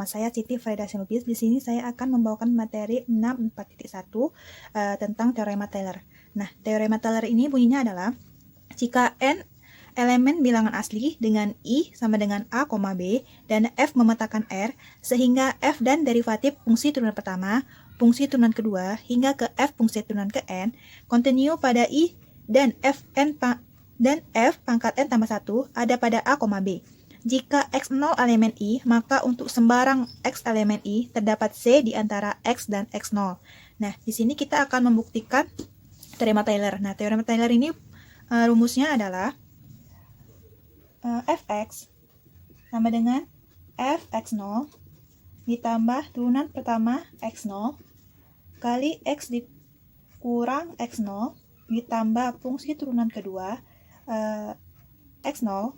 Nama saya Siti Farida Lubis. Di sini saya akan membawakan materi 6.4.1 tentang teorema Taylor. Nah, teorema Taylor ini bunyinya adalah jika n elemen bilangan asli dengan I sama dengan A, B dan F memetakan R sehingga F dan derivatif fungsi turunan pertama, fungsi turunan kedua hingga ke F fungsi turunan ke N kontinu pada I dan F pangkat N tambah 1 ada pada A, B. Jika X0 elemen I, maka untuk sembarang X elemen I terdapat C di antara X dan X0. Nah, di sini kita akan membuktikan teorema Taylor. Nah, teorema Taylor ini rumusnya adalah Fx sama dengan Fx0 ditambah turunan pertama X0 kali X dikurang X0 ditambah fungsi turunan kedua X0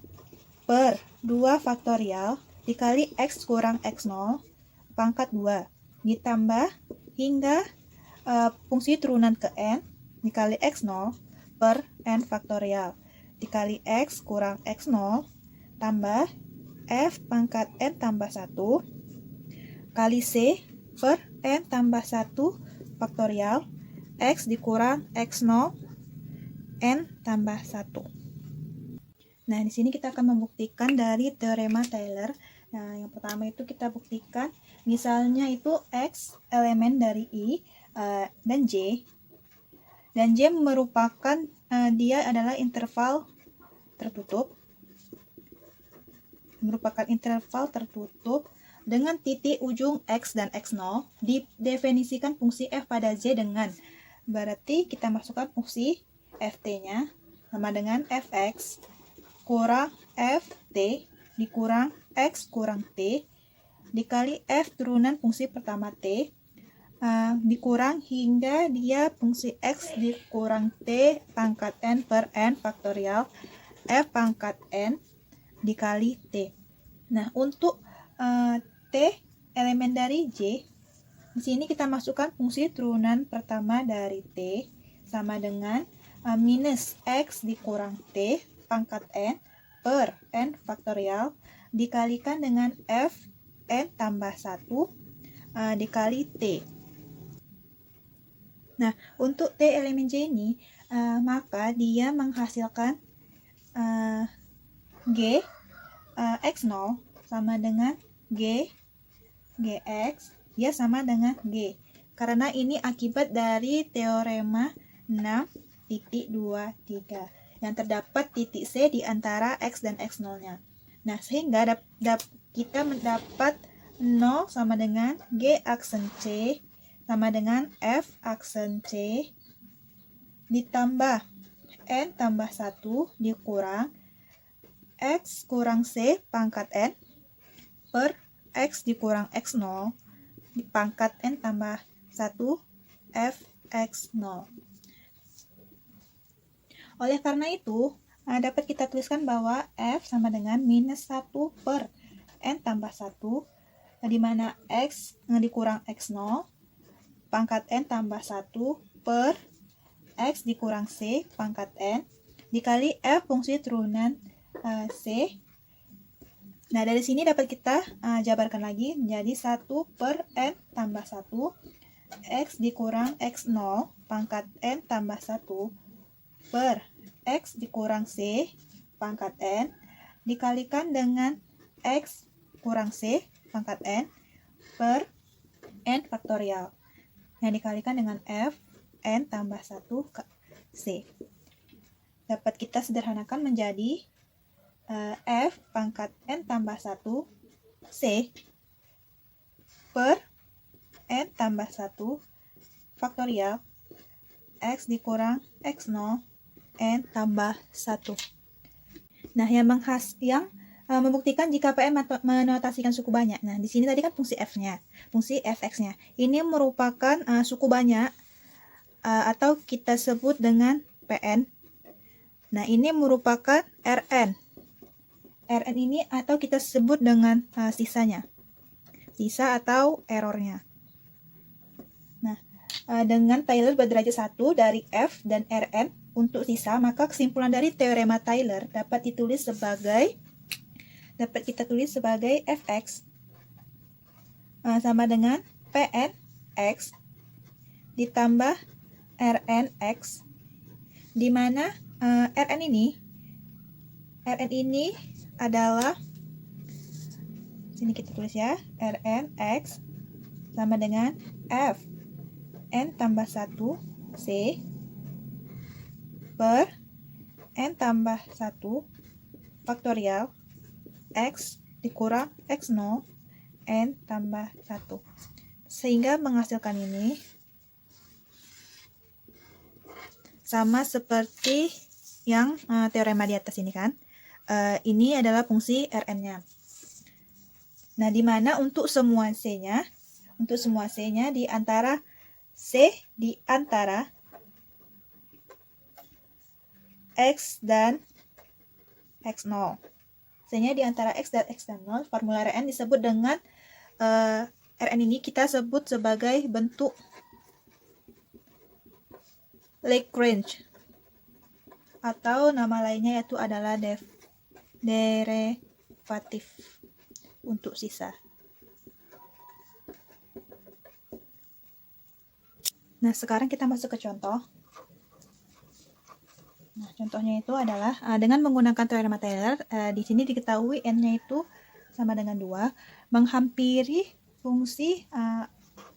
per 2 faktorial dikali X kurang X0 pangkat 2 ditambah hingga fungsi turunan ke N dikali X0 per N faktorial dikali X kurang X0 tambah F pangkat N tambah 1 kali C per N tambah 1 faktorial X dikurang X0 N tambah 1. Nah, di sini kita akan membuktikan dari teorema Taylor. Nah, yang pertama itu kita buktikan, misalnya itu X elemen dari I dan J. Dan J merupakan, dia adalah interval tertutup. Merupakan interval tertutup dengan titik ujung X dan X0. Didefinisikan fungsi F pada J dengan, berarti kita masukkan fungsi Ft-nya sama dengan Fx kurang Ft dikurang X kurang T dikali F turunan fungsi pertama T dikurang hingga dia fungsi X dikurang T pangkat N per N faktorial F pangkat N dikali T. Nah, untuk T elemen dari J, di sini kita masukkan fungsi turunan pertama dari T sama dengan minus X dikurang T pangkat N per N faktorial dikalikan dengan F N tambah 1 dikali T. Nah, untuk T elemen J ini, maka dia menghasilkan G X0 sama dengan Gx, dia sama dengan G. Karena ini akibat dari teorema 6.23 yang terdapat titik C di antara X dan X0-nya. Nah, sehingga kita mendapat 0 sama dengan G aksen C sama dengan F aksen C ditambah N tambah 1 dikurang X kurang C pangkat N per X dikurang X0 pangkat N tambah 1 Fx0. Oleh karena itu, dapat kita tuliskan bahwa F sama dengan minus 1 per N tambah 1, di mana X dikurang X0, pangkat N tambah 1 per X dikurang C, pangkat N, dikali F fungsi turunan C. Nah, dari sini dapat kita jabarkan lagi menjadi 1 per N tambah 1, X dikurang X0, pangkat N tambah 1, per X dikurang C pangkat N dikalikan dengan X kurang C pangkat N per N faktorial yang dikalikan dengan F N tambah 1 C. Dapat kita sederhanakan menjadi F pangkat N tambah 1 C per N tambah 1 faktorial X dikurang X0 N tambah 1. Nah, yang membuktikan jika Pn menotasikan suku banyak. Nah, di sini tadi kan fungsi F-nya, fungsi Fx-nya. Ini merupakan suku banyak atau kita sebut dengan Pn. Nah, ini merupakan Rn. Rn ini atau kita sebut dengan sisanya. Sisa atau errornya. Nah, dengan Taylor berderajat 1 dari F dan Rn untuk sisa, maka kesimpulan dari teorema Taylor dapat kita tulis sebagai Fx sama dengan Pn X ditambah Rn X, di mana Rn ini adalah, sini kita tulis ya, Rn X sama dengan F N tambah 1 C per N tambah 1 faktorial X dikurang X0 N tambah 1, sehingga menghasilkan ini sama seperti yang teorema di atas ini kan. Ini adalah fungsi Rn-nya. Nah, di mana untuk semua C-nya di antara C di antara X dan X0. C-nya di antara X dan X dan 0, formula Rn disebut dengan Rn ini kita sebut sebagai bentuk Lagrange, atau nama lainnya yaitu adalah derivatif untuk sisa. Nah, sekarang kita masuk ke contoh. Nah, contohnya itu adalah dengan menggunakan teorema Taylor, di sini diketahui n-nya itu sama dengan 2, menghampiri fungsi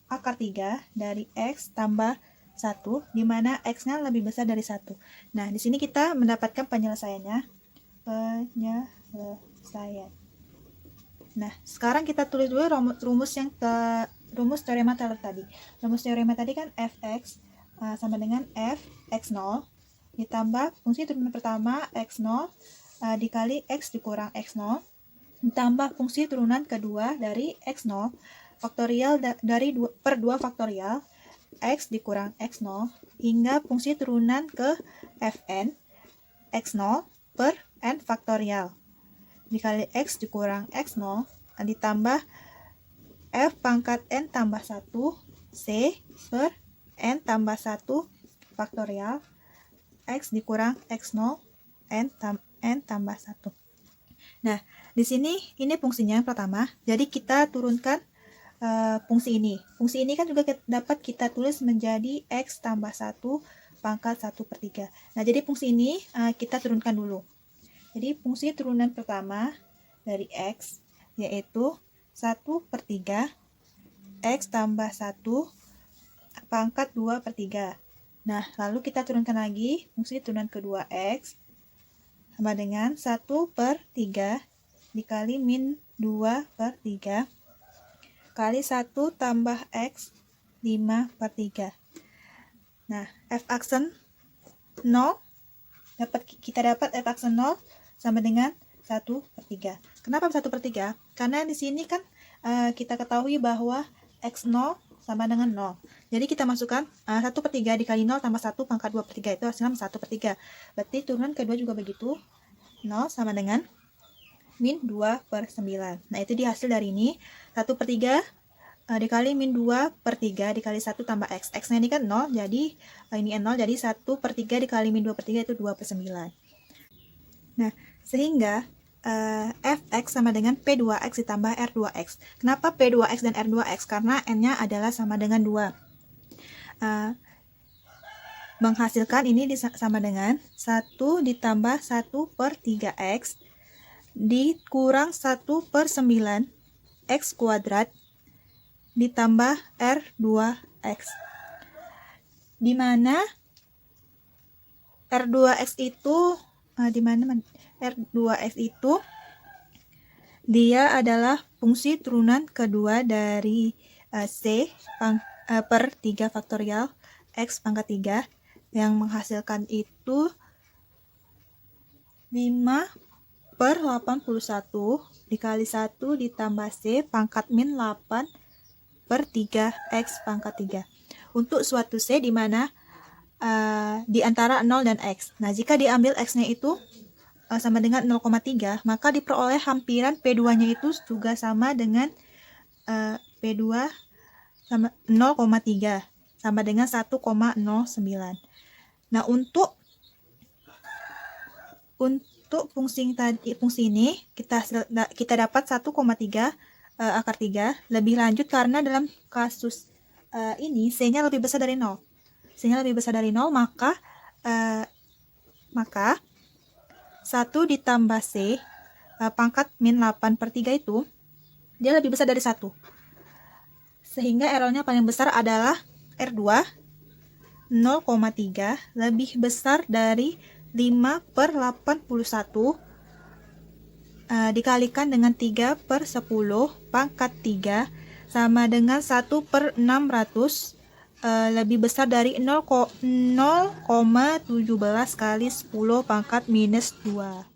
akar 3 dari X tambah 1, di mana X-nya lebih besar dari 1. Nah, di sini kita mendapatkan penyelesaiannya. Nah, sekarang kita tulis dulu rumus teorema Taylor tadi. Rumus teorema tadi kan Fx sama dengan F X0 ditambah fungsi turunan pertama X0 dikali X dikurang X0 ditambah fungsi turunan kedua dari X0 faktorial dari 2 faktorial X dikurang X0 hingga fungsi turunan ke Fn X0 per N faktorial dikali X dikurang X0 ditambah F pangkat N tambah 1 C per N tambah 1 faktorial X dikurang X0 N tambah 1. Nah, di sini ini fungsinya yang pertama. Jadi kita turunkan fungsi ini. Fungsi ini kan juga dapat kita tulis menjadi X tambah 1 pangkat 1/3. Nah, jadi fungsi ini kita turunkan dulu. Jadi fungsi turunan pertama dari X yaitu 1/3 X tambah 1 pangkat 2/3. Nah, lalu kita turunkan lagi fungsi turunan kedua X sama dengan 1/3 dikali min 2/3 kali 1 tambah X 5/3. Nah, F aksen 0 kita dapat F aksen 0 sama dengan 1/3. Kenapa 1/3? Karena di sini kan kita ketahui bahwa X0 sama dengan 0. Jadi kita masukkan 1/3 dikali 0 tambah 1 pangkat 2/3 itu hasilnya 1/3. Berarti turunan kedua juga begitu. 0 sama dengan min 2/9. Nah, itu di hasil dari ini 1/3 dikali min 2/3 dikali 1 tambah X. X-nya ini kan 0, jadi ini N0, jadi 1/3 dikali min 2/3 itu 2/9. Nah, sehingga Fx sama dengan P2x ditambah R2x. Kenapa P2x dan R2x? Karena N-nya adalah sama dengan 2. Menghasilkan ini sama dengan 1 ditambah 1/3x dikurang 1/9 x kuadrat ditambah R2x. Di mana R2x itu R2x itu dia adalah fungsi turunan kedua dari C per 3 faktorial X pangkat 3 yang menghasilkan itu 5/81 dikali 1 ditambah C pangkat min 8/3 X pangkat 3 untuk suatu C di mana di antara 0 dan X. Nah, jika diambil X-nya itu sama dengan 0,3, maka diperoleh hampiran P2-nya itu juga sama dengan P2 sama 0,3 sama dengan 1,09. Nah, untuk fungsi ini kita dapat 1,3 akar 3. Lebih lanjut karena dalam kasus ini C-nya lebih besar dari 0. C-nya lebih besar dari 0, maka 1 ditambah C pangkat min 8/3 itu dia lebih besar dari 1. Sehingga errornya paling besar adalah R2 0,3 lebih besar dari 5/81 dikalikan dengan 3/10 pangkat 3 sama dengan 1/600 lebih besar dari 0,17 kali 10 pangkat minus 2.